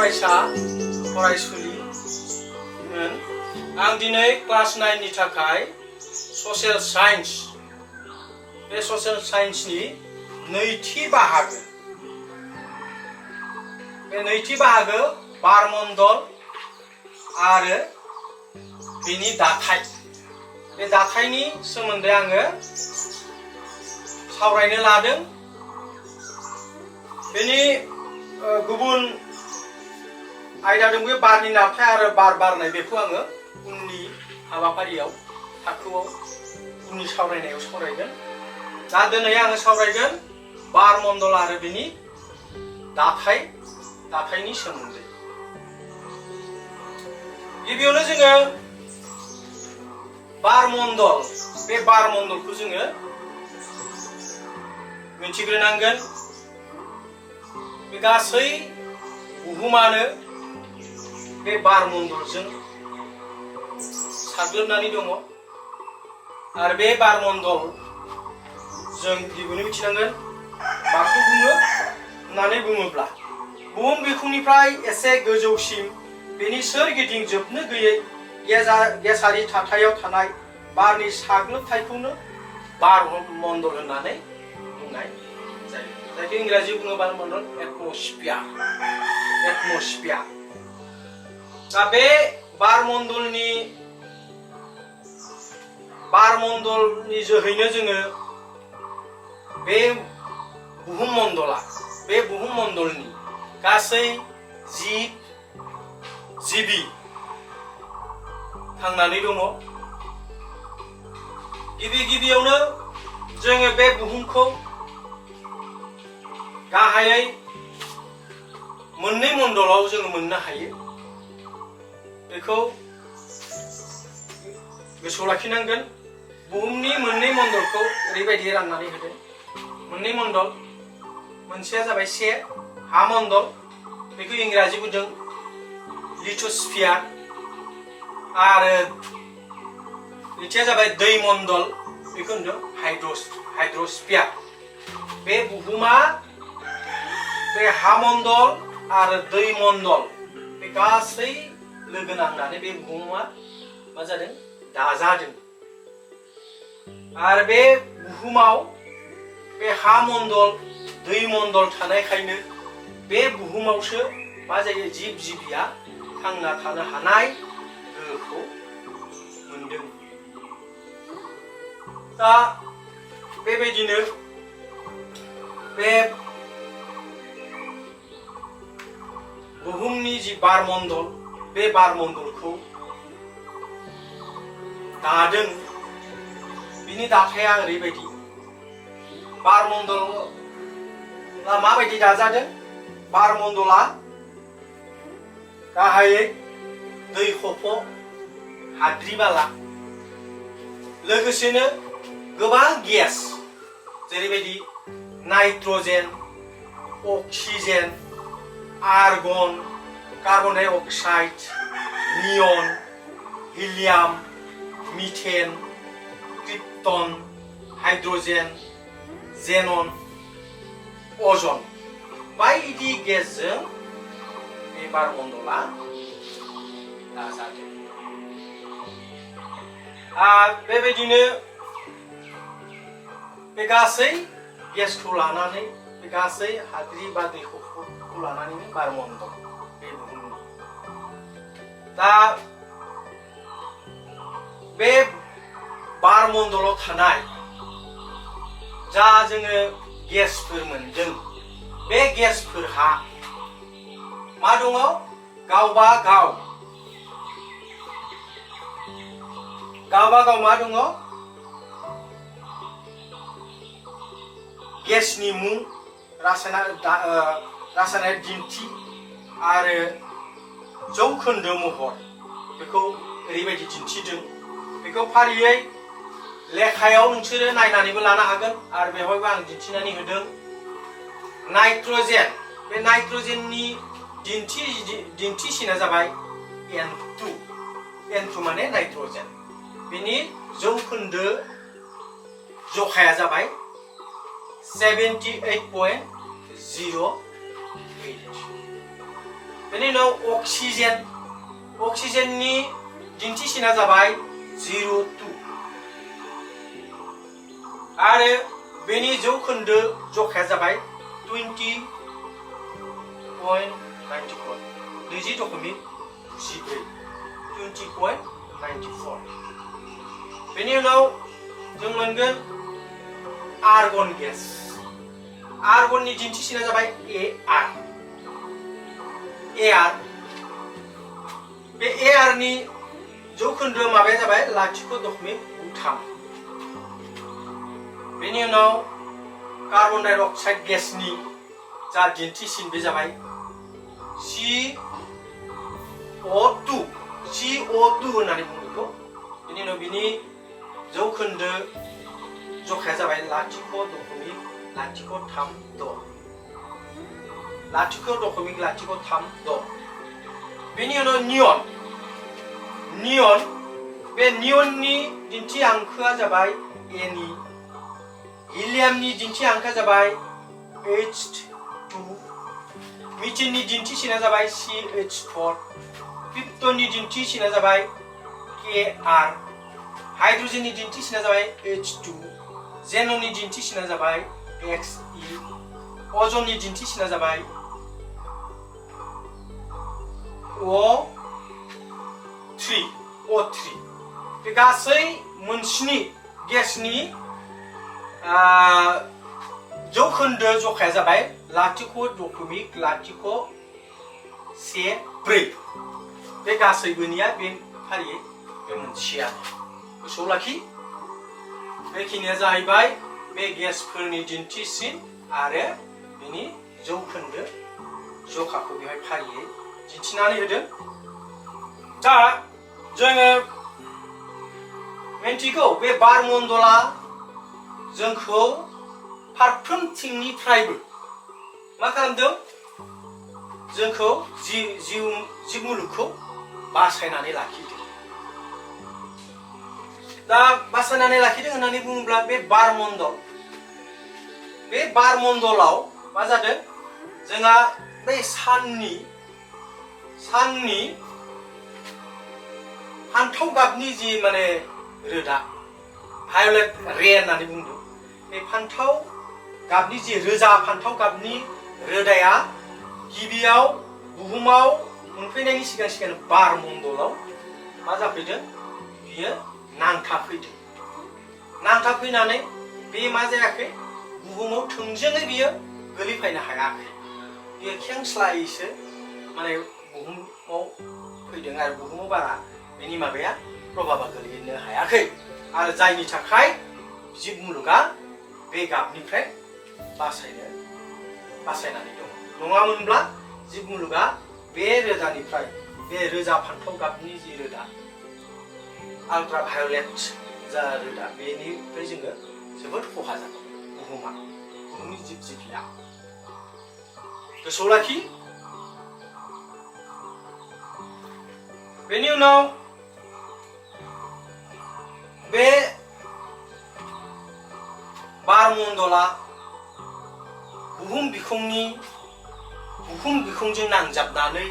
फरायसा फरायसुलि आं दिनै क्लास 9 नि थाखाय ससियेल साइन्स बे ससियेल साइन्सनि नैथि बाहागो बे नैथि बाहागो बारमण्डल आरो बेनि दाथाय बे दाथायनि सोमोन्दै आङो सावरायनो लादों। बेनि गुबुन आयदा दं बे बारनि नारथाय आरो बार बारनाय बेखौ आङो उननि हाबाफारियाव थाखोआव उननि सावरायनायाव सावरायगोन। दा दिनै आङो सावरायगोन बारमण्डल आरो बेनि दाथायनि सोमोन्दै। गिबियावनो जोङो बारमण्डल बे बारमण्डलखौ जोङो मिथिग्रोनांगोन। बे गासै बुहुमानो बे बारमण्डलजों साग्लोबनानै दङ आरो बे बारमण्डल जों गिबियावनो मिथिनांगोन माखौ बुङो होननानै बुङोब्ला बुहुम बिखुंनिफ्राय एसे गोजौसिम बेनि सोरगिदिं जोबनो गैयै गेसारि थाथायाव थानाय बारनि साग्लोबथायखौनो बारमण्डल होननानै बुंनाय जायो। जायखौ इंराजियाव बुङो बारमण्डल एटमस्फियार। दा बे बारमण्डलनि जोहैनो जोङो बे बुहुममण्डलनि गासै जिबि थांनानै दङ। गिबियावनो जोङो बे बुहुमखौ गाहायै मोननै मण्डलाव जोङो मोननो हायो। बेखौ गोसोआव लाखिनांगोन। बुहुमनि मोननै मण्डलखौ ओरैबायदि राननानै होदों। मोननै मण्डल, मोनसेया जाबाय से हा मण्डल, बेखौ इंराजि बुंदों लिथोस्फियार, आरो नैथिया जाबाय दै मण्डल, बेखौ होनदों हाइड्रोस्फियार। बे बुहुमा बे हा मण्डल आरो दै मण्डल बे गासै लोगो नांनानै बे बुहुमा मा जादों दाजादों। आरो बे बुहुमाव बे हा मण्डल दै मण्डल थानायखायनो बे बुहुमावसो मा जायो जिब जिबिया थांना थानो हानाय गोहोखौ मोनदों। दा बेबायदिनो बे बुहुमनि जि बारमण्डल बे बारमण्डलखौ दादों। बिनि दाथाया ओरैबायदि बारमण्डला माबायदि दाजादों। बारमण्डला गाहायै दै खफ' हाद्रि बाला लोगोसेनो गोबां गेस जेरैबायदि नाइट्रजेन, अक्सिजेन, आर्गन, कार्बन डाइ अक्साइड, नियन, हिलियाम, मिथेन, क्रिप्टन, हाइड्रोजेन, जेनन, अजन बायदि गेसजों बे बारमण्डला दाजादों। बेबायदिनो बे गासै गेसखौ लानानै बे गासै हाद्रि बा दै खफ'खौ लानानैनो बारमण्डल बे बुहुमनि। दा बे बारमण्डलाव थानाय जा जोङो गेसफोर मोनदों बे गेसफोरहा मा दङ गावबा गाव मा दङ गेसनि मुं, रासायनारि दिन्थि आरो जौखोन्दो महर बेखौ ओरैबायदि दिन्थिदों। बेखौ फारियै लेखायाव नोंसोरो नायनानैबो लानो हागोन आरो बेवहायबो आं दिन्थिनानै होदों। नाइट्रजेन, बे नाइट्रजेननि दिन्थिसिना जाबाय N2 माने नाइट्रजेन। बेनि जौखोन्दो जखाया जाबाय 78.08। बेनि उनाव अक्सिजेननि दिन्थिसिना जाबाय 0.2 आरो बेनि जौखोन्दो जखाया जाबाय 20.94 20.94 बेनि उनाव जों मोनगोन आर्गन गेस आर्गननि दिन्थिसिना जाबाय AR बे AR नि जौखोन्दो माबाया जाबाय 0.3 बेनि उनाव कार्बन डाइ अक्साइड गेसनि जा दिन्थिसिन बे जाबाय CO2 होननानै बुङो बेखौ बेनि उनाव बिनि जौखोन्दो जखाया जाबाय 0.036 बेनि उनाव नियन बे नियननि दिन्थि हांखोआ जाबाय Ne हिलियामनि दिन्थि हांखोआ जाबाय H2 मिथिननि दिन्थिसिना जाबाय CH4 क्रिप्टननि दिन्थिसिना जाबाय Kr हाइड्रोजेननि दिन्थिसिना जाबाय H2 जेनननि दिन्थिसिना जाबाय Xe अजननि दिन्थिसिना जाबाय O3 बे गासै मोनस्नि गेसनि जौखोन्दो जखाया जाबाय 0.014 बे गासैबोनिया बे फारियै बे मोनसेयानो गोसोआव लाखि बेखिनिया जाहैबाय बे गेसफोरनि दिन्थिसिन आरो बेनि जौखोन्दो जखाखौ बेवहाय फारियै दिन्थिनानै होदों दा जोङो मिन्थिगौ बे बारमण्डला जोंखौ फारफ्रोमथिंनिफ्रायबो मा खालामदों जोंखौ जिब मुलुगखौ बासायनानै लाखिदों दा बासायनानै लाखिदों होननानै बुङोब्ला बे बारमण्डलाव मा जादों जोंहा बे साननि फान्थाव गाबनि जि माने रोदा भायोलेट रे होननानै बुंदों बे फान्थाव गाबनि जि रोजा फान्थाव गाबनि रोदाया गिबियाव बुहुमाव मोनफैनायनि सिगां बारमण्डलाव मा जाफैदों बियो नांथाफैनानै बे मा जायाखै बुहुमाव थोंजोङै बियो गोलैफैनो हायाखै बियो खेंस्लायैसो माने बुहुमाव फैदों आरो बुहुमाव बारा बेनि माबाया प्रभाबा गोलैनो हायाखै आरो जायनि थाखाय जिब मुलुगा बे गाबनिफ्राय बासायनानै दङ नङामोनब्ला जिब मुलुगा बे रोदानिफ्राय बे रोजा फान्थाव गाबनि जि रोदा आल्ट्रा भायोलेट जा रोदा बेनिफ्राय जोङो जोबोद खहा जागोन बुहुमनि जिब जिबिया गोसोआव लाखि बेनि उनाव बे बारमण्डला बुहुम बिखुंजों नांजाबनानै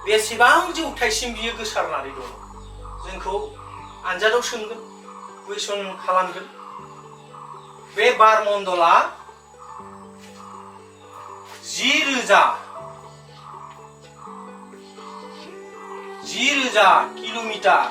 बेसेबां जौथाइसिम बियो गोसारनानै दङ जोंखौ आनजादाव सोंगोन कुइसन खालामगोन बे बारमण्डला 10,000 किल'मिटार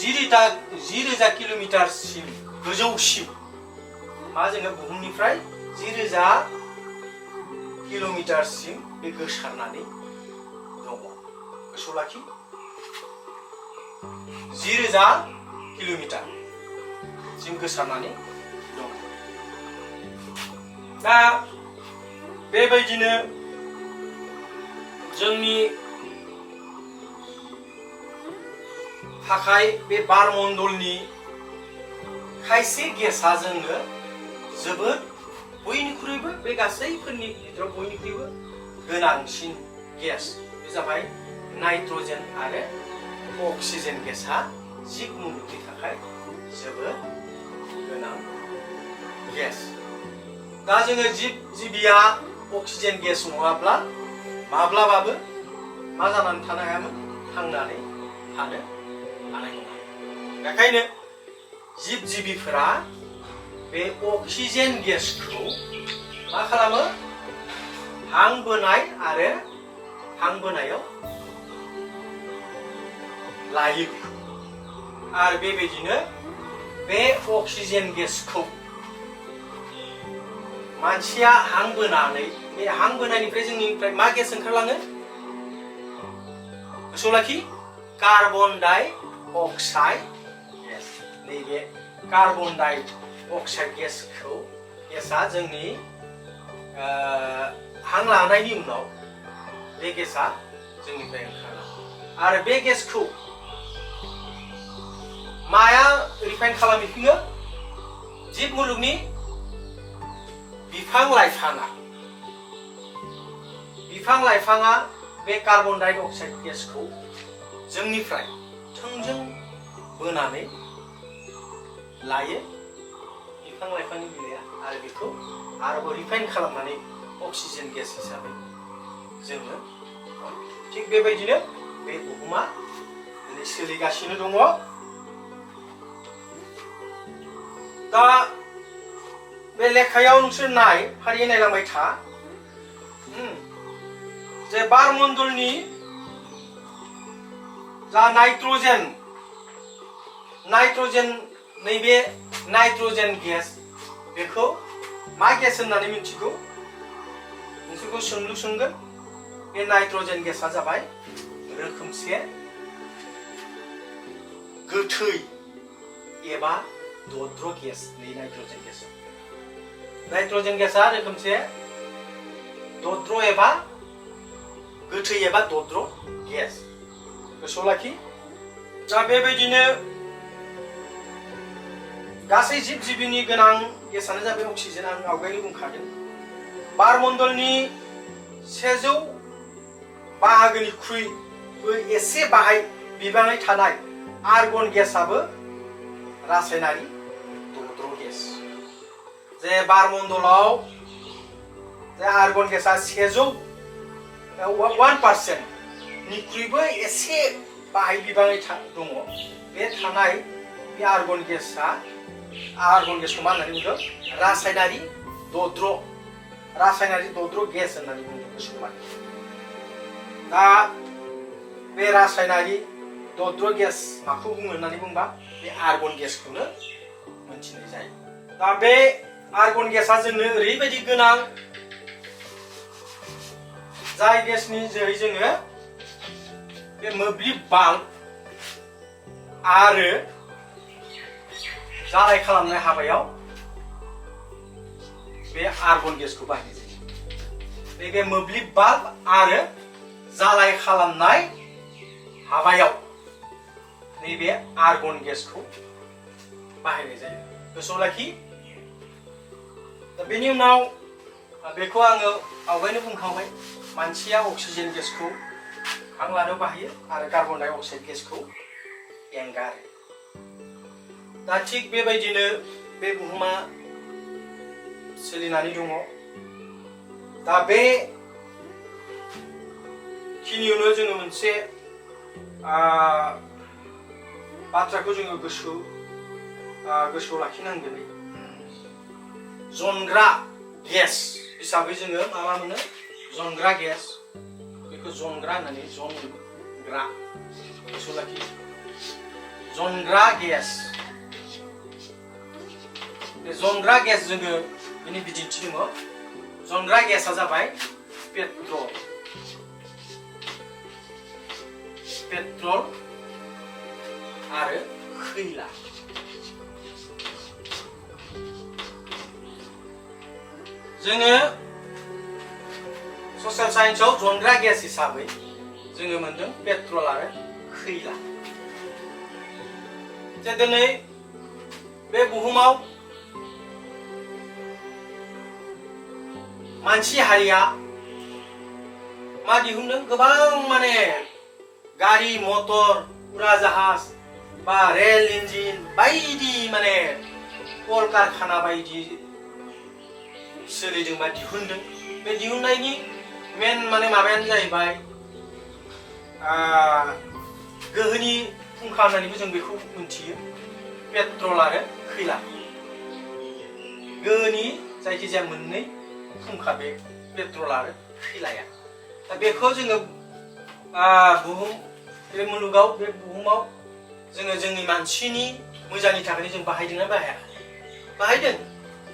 10,000 किल'मिटारसिम गोजौसिम मा जोङो बुहुमनिफ्राय 10,000 किल'मिटारसिम बे गोसारनानै दङ गोसोआव लाखि 10,000 किल'मिटारसिम गोसारनानै दङ दा बेबायदिनो जोंनि थाखाय बे बारमण्डलनि खायसे गेसआ जोंनो जोबोद बयनिख्रुइबो बे गासैफोरनि गेजेराव बयनिख्रुइबो गोनांसिन गेस बे जाबाय नाइट्रजेन आरो अक्सिजेन गेसआ जिब मुलुगनि थाखाय जोबोद गोनां गेस दा जोङो जिबिया अक्सिजेन गेस नङाब्ला माब्लाबाबो मा जानानै थानो हायामोन, थांनानै थानो हानाय नङा। बेखायनो जिबिफोरा बे अक्सिजेन गेसखौ मा खालामो, हां बोनाय आरो हां बोनायाव लायो। आरो बेबायदिनो बे अक्सिजेन गेसखौ मानसिया हां बोनानै, बे हां बोनायनिफ्राय जोंनिफ्राय मा गेस ओंखारलाङो, गोसोआव लाखि, कार्बन डाइ अक्साइड गेस। नैबे कार्बन डाइ अक्साइड गेसआ जोंनि हां लानायनि उनाव बे गेसआ जोंनिफ्राय ओंखारलाङो। आरो बे गेसखौ माया रिफाइन खालामफिनो, जिब मुलुगनि बिफां लाइफाङा बे कार्बन डाइ अक्साइड गेसखौ जोंनिफ्राय थोंजों बोनानै लायो बिफां लाइफांनि बिलाइया, आरो बेखौ आरोबाव रिफाइन खालामनानै अक्सिजेन गेस हिसाबै जोङो। थिग बेबायदिनो बे बुहुमा दिनै सोलिगासिनो दङ। दा बे लेखायाव नोंसोर फारियै नायलांबाय था, जे बारमण्डलनि जा नाइट्रजेन, नैबे नाइट्रजेन गेस, बेखौ मा गेस होननानै मिथिगौ? नोंसोरखौ सोंलु सोंगोन। बे नाइट्रजेन गेसआ जाबाय रोखोमसे गोथै एबा दद्र गेस। नाइट्रजेन गेसआ रोखोमसे दद्र एबा गोथै एबा दद्र गेस। गोसोआव लाखि। दा बेबायदिनो गासै जिबिनि गोनां गेसानो जाबाय अक्सिजेन। आं आवगायनो बुंखादों। बारमण्डलनि 100 बाहागोनिख्रुइबो एसे बाहाय बिबाङै थानाय आर्गन गेसआबो रासायनारि दद्र गेस। जे बारमण्डलाव जे आर्गन गेसआ 1% निख्रुइबो एसे बाहाय बिबाङै दङ। बे थानाय बे आर्गन गेसखौ मा होननानै बुंदों? रासायनारि दद्र गेस होननानै बुंदों। गोसोआव लाखि। दा बे रासायनारि दद्र गेस माखौ बुङो होननानै बुंबा बे आर्गन गेसखौनो मोनथिनाय जायो। दा बे आर्गन गेसआ जोंनो ओरैबायदि गोनां, जाय गेसनि जोहै जोङो बे मोब्लिब बाल्ब आरो जालाय खालामनाय हाबायाव बे आर्गन गेसखौ बाहायनाय जायो। बे मोब्लिब बाल्ब आरो जालाय खालामनाय हाबायाव नैबे आर्गन गेसखौ बाहायनाय जायो। गोसोआव लाखि। दा बेनि उनाव बेखौ आङो आवगायनो बुंखांबाय, मानसिया अक्सिजेन गेसखौ हां लानो बाहायो आरो कार्बन डाइ अक्साइड गेसखौ एंगारो। दा थिग बेबायदिनो बे बुहुमा सोलिनानै दङ। दा बे खिनियावनो जोङो मोनसे बाथ्राखौ जोङो गोसोआव लाखिनांगोन। जनग्रा गेस हिसाबै जोङो मा मोनो? जनग्रा गेस। बेखौ जनग्रा होननानै, जनग्रा। गोसोआव लाखि। जनग्रा गेस। बे जनग्रा गेस जोङो बेनि बिदिन्थि दङ। जनग्रा गेसआ जाबाय पेट्रल आरो खैला। जोङो ससियेल साइन्सआव जनग्रा गेस हिसाबै जोङो मोनदों पेट्रल आरो खैला। जे दिनै बे बुहुमाव मानसि हारिया मा दिहुनदों? गोबां गारि मटर, उराजाहाज बा रेल इन्जिन बायदि कल कारखाना बायदि सोलिदों बा दिहुनदों बे दिहुननायनि मेन माने माबायानो जाहैबाय गोहोनि फुंखा होननानैबो जों बेखौ मिथियो पेट्रल आरो खैला गोहोनि जायखिजाया मोननै फुंखा बे पेट्रल आरो खैलाया दा बेखौ जोङो बुहुम बे मुलुगाव बे बुहुमाव जोङो जोंनि मानसिनि मोजांनि थाखाय जों बाहायदोंना बाहायदों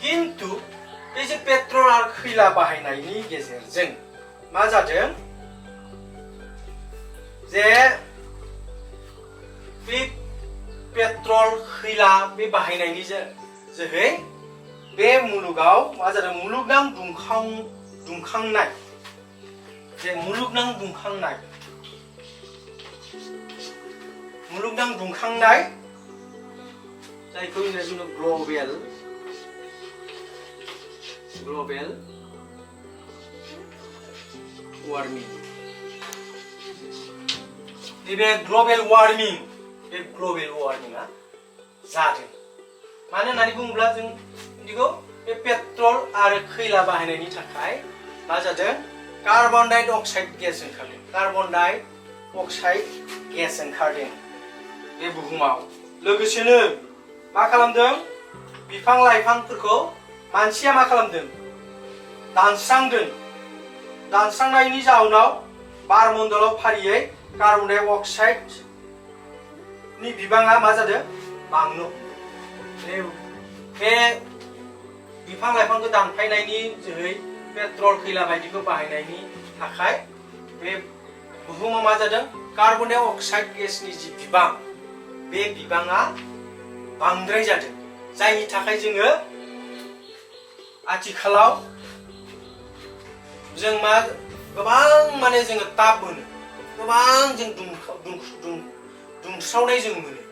किन्तु बे जे पेट्रल आरो खैला बाहायनायनि गेजेरजों मा जादों जे बे पेट्रल खैला बे बाहायनायनि जोहै बे मुलुगाव मा जादों मुलुगनां दुंखांनाय जे मुलुगनां दुंखांनाय जायखौ इंराजियाव ग्लबेल वार्मिं बे ग्लबेल वार्मिंआ जादों मानो होननानै बुङोब्ला जों बिदिखौ बे पेट्रल आरो खैला बाहायनायनि थाखाय मा जादों कार्बन डाइ अक्साइड गेस ओंखारदों बे बुहुमाव लोगोसेनो मा खालामदों बिफां लाइफांफोरखौ मानसिया मा खालामदों दानस्रांनायनि जाउनाव बारमण्डलाव फारियै कार्बन डाइ अक्साइडनि बिबाङा मा जादों बांनो बे बिफां लाइफांखौ दानफायनायनि जोहै पेट्रल खैला बायदिखौ बाहायनायनि थाखाय बे बुहुमाव मा जादों कार्बन डाइ अक्साइड गेसनि जि बिबां बे बिबाङा बांद्राय जादों जायनि थाखाय जोङो आथिखालाव जों मा गोबां माने जोङो ताप मोनो गोबां जों दुंस्रावनाय जों मोनो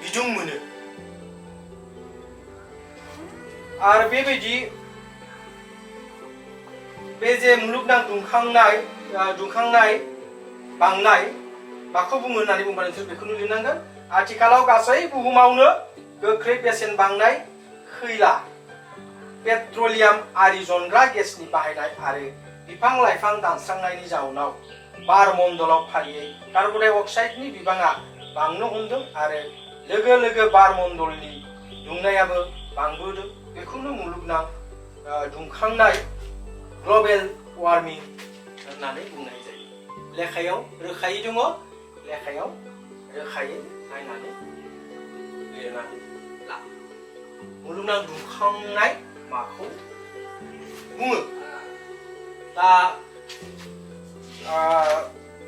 बिदुं मोनो आरो बेबायदि बे जे मुलुगनां दुंखांनाय बांनाय माखौ बुङो होननानै बुंबा नोंसोर बेखौनो लिरनांगोन आथिखालाव गासै बुहुमावनो गोख्रै बेसेन बांनाय खैला पेट्रलियाम आरि जनग्रा गेसनि बाहायनाय आरो बिफां लाइफां दानस्रांनायनि जाउनाव बारमण्डलाव फारियै कार्बन डाइ अक्साइडनि बिबाङा बांनो हमदों आरो लोगो लोगो बारमण्डलनि दुंनायाबो बांबोदों बेखौनो मुलुगनां दुंखांनाय ग्लबेल वार्मिं होननानै बुंनाय जायो लेखायाव रोखायै दङ लेखायाव रोखायै नायनानै लिरनानै ला मुलुगनां दुंखांनाय माखौ बुङो दा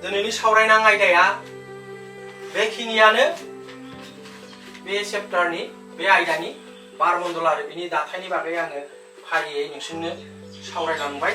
दिनैनि सावरायनां आयदाया बेखिनियानो बे चेप्टारनि बे आयदानि बारमण्डल आरो बिनि दाथायनि बागै आङो फारियै नोंसोरनो सावरायलांबाय